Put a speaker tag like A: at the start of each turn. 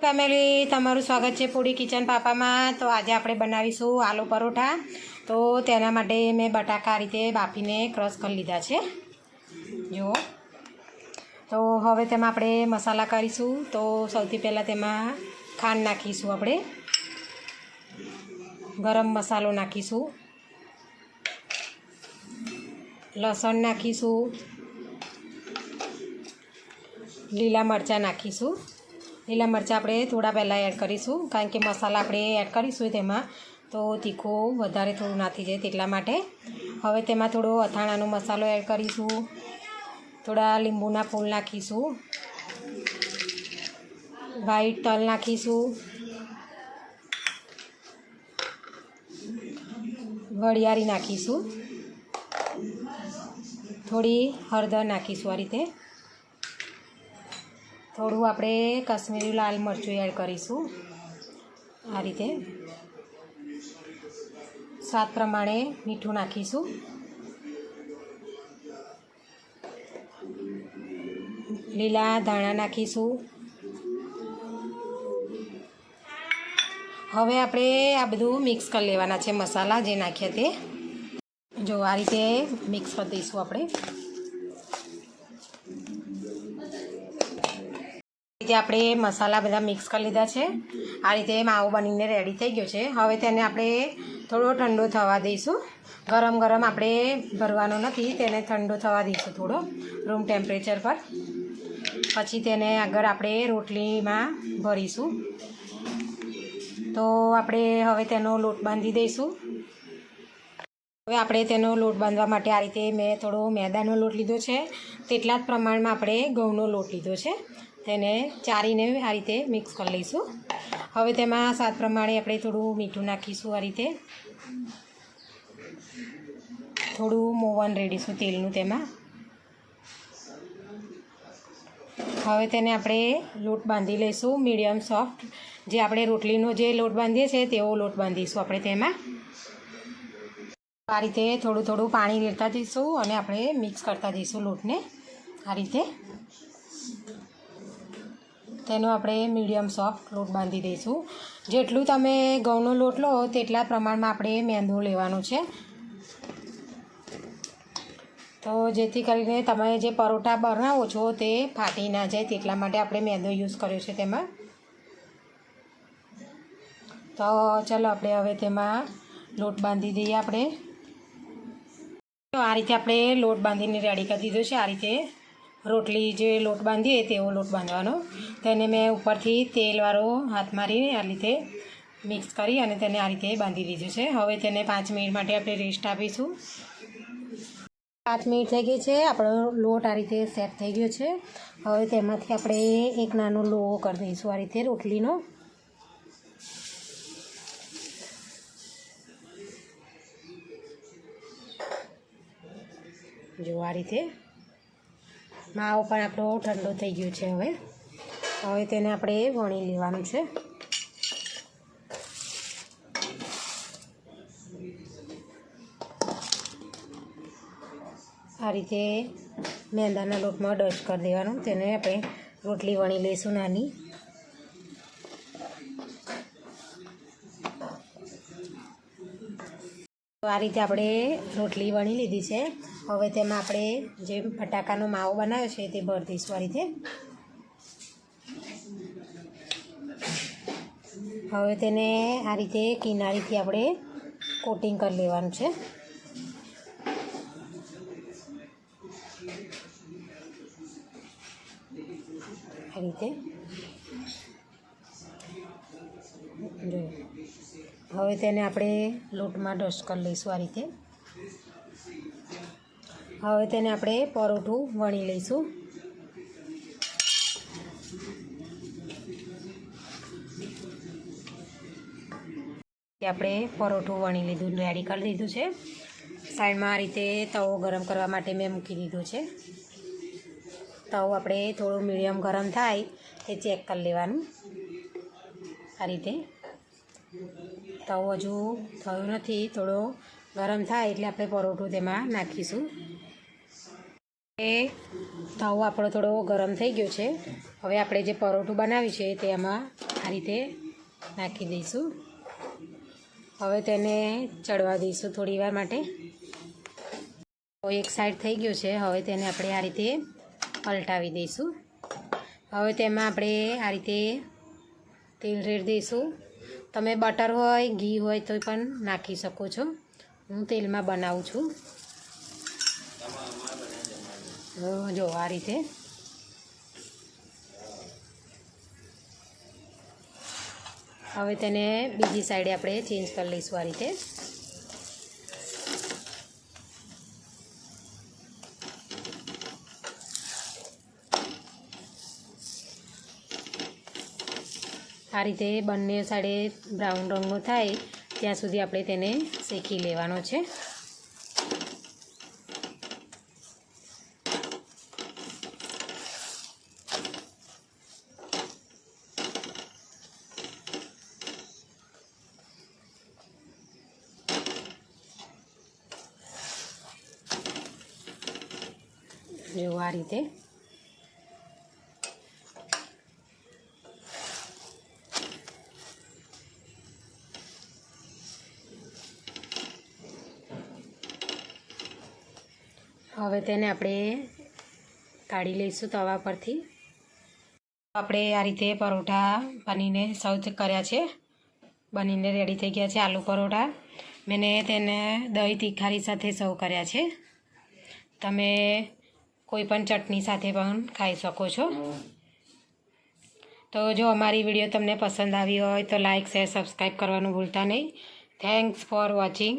A: Family તમારું સ્વાગત છે પૂડી કિચન પાપામાં। તો આજે આપણે બનાવીશું આલુ પરોઠા। તો તેના માટે મેં બટાકા આ રીતે બાફીને ક્રશ કરી લીધા છે જુઓ। તો હવે તેમાં આપણે મસાલા કરીશું। તો સૌથી પહેલાં તેમાં ખાંડ નાખીશું, આપણે ગરમ મસાલો નાખીશું, લસણ નાખીશું, લીલા મરચાં નાખીશું। લીલા મરચાં આપણે થોડા પહેલાં એડ કરીશું, કારણ કે મસાલા આપણે એડ કરીશું તેમાં તો તીખું વધારે થોડું નાખી જાય તેટલા માટે। હવે તેમાં થોડો અથાણાનો મસાલો એડ કરીશું, થોડા લીંબુના ફૂલ નાખીશું, વ્હાઈટ તલ નાખીશું, વરિયાળી નાખીશું, થોડી હળદર નાખીશું, આ રીતે થોડું આપણે કાશ્મીરી લાલ મરચું એડ કરીશું, આ રીતે સ્વાદ પ્રમાણે મીઠું નાખીશું, લીલા ધાણા નાખીશું। હવે આપણે આ બધું મિક્સ કરી લેવાના છે, મસાલા જે નાખ્યા તે જો આ રીતે મિક્સ કરી દઈશું આપણે। આપણે મસાલા બધા મિક્સ કરી લીધા છે, આ રીતે માવો બનીને રેડી થઈ ગયો છે। હવે તેને આપણે થોડો ઠંડો થવા દઈશું, ગરમ ગરમ આપણે ભરવાનો નથી, તેને ઠંડો થવા દઈશું થોડો રૂમ ટેમ્પરેચર પર। પછી તેને આગળ આપણે રોટલીમાં ભરીશું। તો આપણે હવે તેનો લોટ બાંધી દઈશું। હવે આપણે તેનો લોટ બાંધવા માટે આ રીતે મેં થોડો મેદાનો લોટ લીધો છે, તેટલા જ પ્રમાણમાં આપણે ઘઉંનો લોટ લીધો છે, તેને ચારીને આ રીતે મિક્સ કરી લઈશું। હવે તેમાં સ્વાદ પ્રમાણે આપણે થોડું મીઠું નાખીશું, આ રીતે થોડું મોવન રેડીશું તેલનું તેમાં। હવે તેને આપણે લોટ બાંધી લઈશું મીડિયમ સોફ્ટ, જે આપણે રોટલીનો જે લોટ બાંધીએ છીએ તેવો લોટ બાંધીશું આપણે તેમાં। આ રીતે થોડું થોડું પાણી રેડતા જઈશું અને આપણે મિક્સ કરતા જઈશું લોટને, આ રીતે તેનો આપણે મીડિયમ સોફ્ટ લોટ બાંધી દઈશું। જેટલું તમે ઘઉંનો લોટ લો તેટલા પ્રમાણમાં આપણે મેંદો લેવાનો છે, તો જેથી કરીને તમે જે પરોઠા બનાવો છો તે ફાટી ના જાય તેટલા માટે આપણે મેંદો યુઝ કર્યો છે તેમાં। તો ચાલો આપણે હવે તેમાં લોટ બાંધી દઈએ આપણે। તો આ રીતે આપણે લોટ બાંધીને રેડી કરી દીધો છે, આ રીતે રોટલી જે લોટ બાંધીએ તેવો લોટ બાંધવાનો। તેને મેં ઉપરથી તેલવાળો હાથ મારી આ રીતે મિક્સ કરી અને તેને આ રીતે બાંધી દીધું છે। હવે તેને 5 મિનિટ માટે આપણે રેસ્ટ આપીશું। 5 મિનિટ થઈ ગઈ છે, આપણો લોટ આ રીતે સેટ થઈ ગયો છે। હવે તેમાંથી આપણે એક નાનો લોહો કરી દઈશું, આ રીતે રોટલીનો જો આ રીતે માવો પણ આપણો ઠંડો થઈ ગયો છે। હવે તેને આપણે વણી લેવાનું છે। આ રીતે મેંદાના લોટમાં ડસ્ટ કરી દેવાનું, તેને આપણે રોટલી વણી લઈશું નાની। આ રીતે આપણે રોટલી વણી લીધી છે। હવે તેમાં આપણે જે બટાકાનો માવો બનાવ્યો છે તે ભરી દઈશું આ રીતે। હવે તેને આ રીતે કિનારીથી આપણે કોટિંગ કરી લેવાનું છે, આ રીતે જો। હવે તેને આપણે લોટમાં ડસ્ટ કરી લઈશું, આ રીતે। હવે તેને આપણે પરોઠું વણી લઈશું। આપણે પરોઠું વણી લીધું, રેડી કરી દીધું છે। સાઈડમાં આ રીતે તવો ગરમ કરવા માટે મેં મૂકી દીધો છે। તવો આપણે થોડું મીડિયમ ગરમ થાય તે ચેક કરી લેવાનું, આ રીતે। તવો હજુ થયો નથી, થોડો ગરમ થાય એટલે આપણે પરોઠું તેમાં નાખીશું। તવો આપણો થોડો ગરમ થઈ ગયો છે, હવે આપણે જે પરોઠું બનાવ્યું છે તે આમાં આ રીતે નાખી દઈશું. હવે તેને ચડવા દઈશું થોડી વાર માટે. એક સાઈડ થઈ ગયું છે. હવે તેને આપણે આ રીતે પલટાવી દઈશું. હવે તેમાં આપણે આ રીતે તેલ રેડી દઈશું. તમે બટર હોય ઘી હોય તો પણ નાખી શકો છો. હું તેલમાં બનાવું છું. જો આ રીતે હવે તેને બીજી સાઈડે આપણે ચેન્જ કરી લઈશું આ રીતે. આ રીતે બંને સાઈડે બ્રાઉન રંગનો થાય ત્યાં સુધી આપણે તેને શેકી લેવાનો છે. જો આ રીતે હવે તેને આપણે કાઢી લઈશું તવા પરથી. આપણે આ રીતે પરોઠા બનીને સર્વ કર્યા છે. બનીને રેડી થઈ ગયા છે આલુ પરોઠા. મેં તેને દહીં તીખારી સાથે સર્વ કર્યા છે. તમે કોઈ પણ ચટણી સાથે પણ ખાઈ શકો છો. તો જો અમારી વિડીયો તમને પસંદ આવી હોય તો લાઇક શેર સબસ્ક્રાઈબ કરવાનું ભૂલતા નહીં. Thanks for watching.